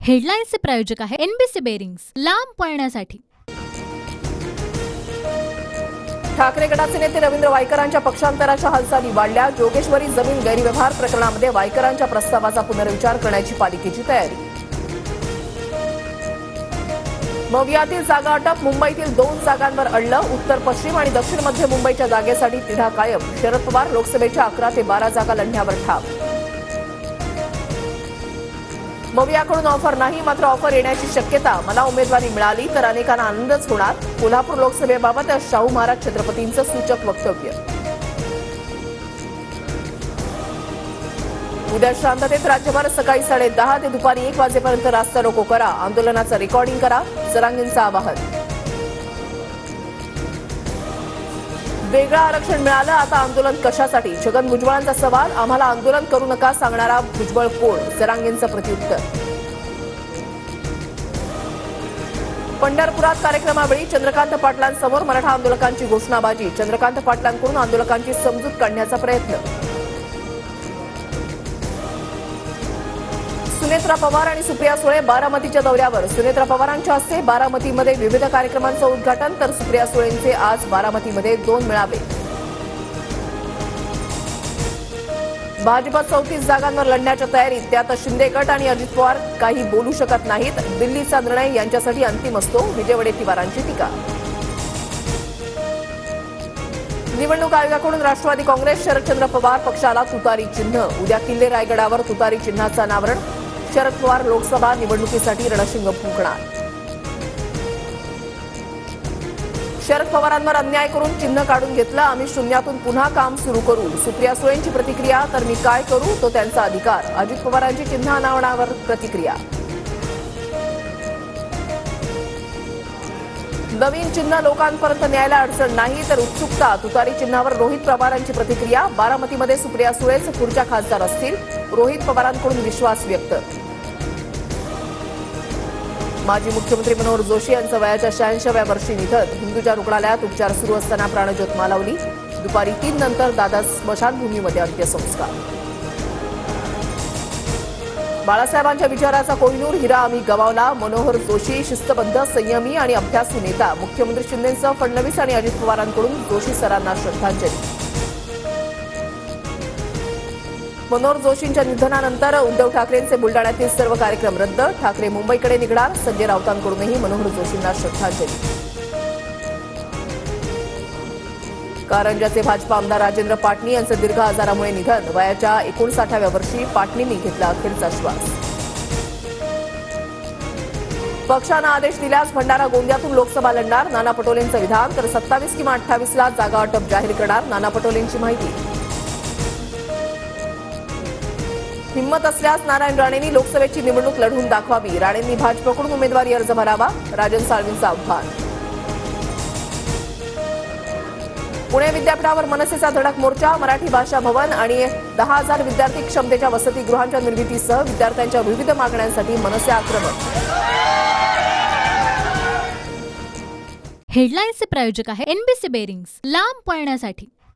हेडलाईन्सचे प्रायोजक आहे NBC bearings, लांब पळण्यासाठी। ठाकरे गटाचे नेते रवींद्र वायकरांच्या पक्षांतराच्या हालचाली वाढल्या। जोगेश्वरी जमीन गैरव्यवहार प्रकरणामध्ये वायकरांच्या प्रस्तावाचा पुनर्विचार करण्याची पालिकेची तयारी। मवियातील जागा अटक, मुंबईतील 2 जागांवर अडलं। उत्तर पश्चिम आणि दक्षिण मध्य मुंबईच्या जागेसाठी तिढा कायम। शरद पवार लोकसभेच्या 11 ते 12 जागा लढण्यावर ठाम। मवियाकडून ऑफर नाही, मात्र ऑफर येण्याची शक्यता। मला उमेदवारी मिळाली तर अनेकांना आनंदच होणार। कोल्हापूर लोकसभेबाबत शाहू महाराज छत्रपतींचं सूचक वक्तव्य। उद्या शांततेत राज्यभर सकाळी 10:30 ते दुपारी 1 वाजेपर्यंत रास्ता रोको करा। आंदोलनाचं रेकॉर्डिंग करा, जरांगेंचं आवाहन। वेगळं आरक्षण मिळालं, आता आंदोलन कशासाठी? छगन भुजबळांचा सवाल। आम्हाला आंदोलन करू नका सांगणारा भुजबळ कोण? जरांगेंचं प्रत्युत्तर। पंढरपुरात कार्यक्रमावेळी चंद्रकांत पाटलांसमोर मराठा आंदोलकांची घोषणाबाजी। चंद्रकांत पाटलांकडून आंदोलकांची समजूत काढण्याचा प्रयत्न। सुनेत्रा पवार आणि सुप्रिया सुळे बारामतीच्या दौऱ्यावर। सुनेत्रा पवारांच्या हस्ते बारामतीमध्ये विविध कार्यक्रमांचं उद्घाटन, तर सुप्रिया सुळेंचे आज बारामतीमध्ये 2 मेळावे। भाजपा 34 जागांवर लढण्याच्या तयारीत, त्यात शिंदे गट आणि अजित पवार काही बोलू शकत नाहीत। दिल्लीचा निर्णय यांच्यासाठी अंतिम असतो, विजय वडेट्टीवारांची टीका। निवडणूक आयोगाकडून राष्ट्रवादी काँग्रेस शरदचंद्र पवार पक्षाला तुतारी चिन्ह। उद्या किल्ले रायगडावर तुतारी चिन्हाचं अनावरण। शरद पवार लोकसभा निवडणुकीसाठी रणशिंग फुंकणार। शरद पवारांवर अन्याय करून चिन्ह काढून घेतलं, आम्ही शून्यातून पुन्हा काम सुरू करू। सुप्रिया सुळेंची प्रतिक्रिया, तर मी काय करू, तो त्यांचा अधिकार। अजित पवारांची चिन्ह अनावरणावर प्रतिक्रिया। नवीन चिन्ह लोकांपर्यंत न्यायला अडचण नाही, तर उत्सुकता। तुतारी चिन्हावर रोहित पवारांची प्रतिक्रिया। बारामतीमध्ये सुप्रिया सुळेच पुढच्या खासदार असतील, रोहित पवारांकडून विश्वास व्यक्त। माजी मुख्यमंत्री मनोहर जोशी यांचं वयाच्या 86व्या वर्षी निधन। हिंदूजा रुग्णालयात उपचार सुरू असताना प्राणज्योत मालवली। दुपारी 3 नंतर दादा स्मशानभूमीमध्ये अंत्यसंस्कार। बाळासाहेबांच्या विचाराचा कोहिनूर हिरा आम्ही गमावला। मनोहर जोशी शिस्तबद्ध, संयमी आणि अभ्यासू नेता। मुख्यमंत्री शिंदेंसह फडणवीस आणि अजित पवारांकडून जोशी सरांना श्रद्धांजली। मनोहर जोशींच्या निधनानंतर उद्धव ठाकरेंचे बुलडाण्यातील सर्व कार्यक्रम रद्द। ठाकरे मुंबईकडे निघणार। संजय राऊतांकडूनही मनोहर जोशींना श्रद्धांजली। कारंजाचे भाजपा आमदार राजेंद्र पाटणी यांचं दीर्घ आजारामुळे निधन। वयाच्या 59व्या वर्षी पाटणींनी घेतला अखेरचा श्वास। पक्षानं आदेश दिल्यास भंडारा गोंदियातून लोकसभा लढणार, नाना पटोलेंचं विधान। तर 27 किंवा 28ला जागा अटप जाहीर करणार, नाना पटोलेंची माहिती। हिंमत असल्यास नारायण राणेंनी लोकसभेची निवडणूक लढवून दाखवावी। राणेंनी भाजपकडून उमेदवारी अर्ज भरावा, राजन साळवींचं आव्हान। पुणे विद्यापीठावर मनसेचा धडक मोर्चा। मराठी भाषा भवन आणि 10,000 विद्यार्थी क्षमतेच्या वसतिगृहांच्या निर्मितीसह विद्यार्थ्यांच्या विविध मागण्यांसाठी मनसे आक्रमक। हेडलाईन्सचे प्रायोजक आहे एनबीसी बेरिंग्स, लांब पळण्यासाठी।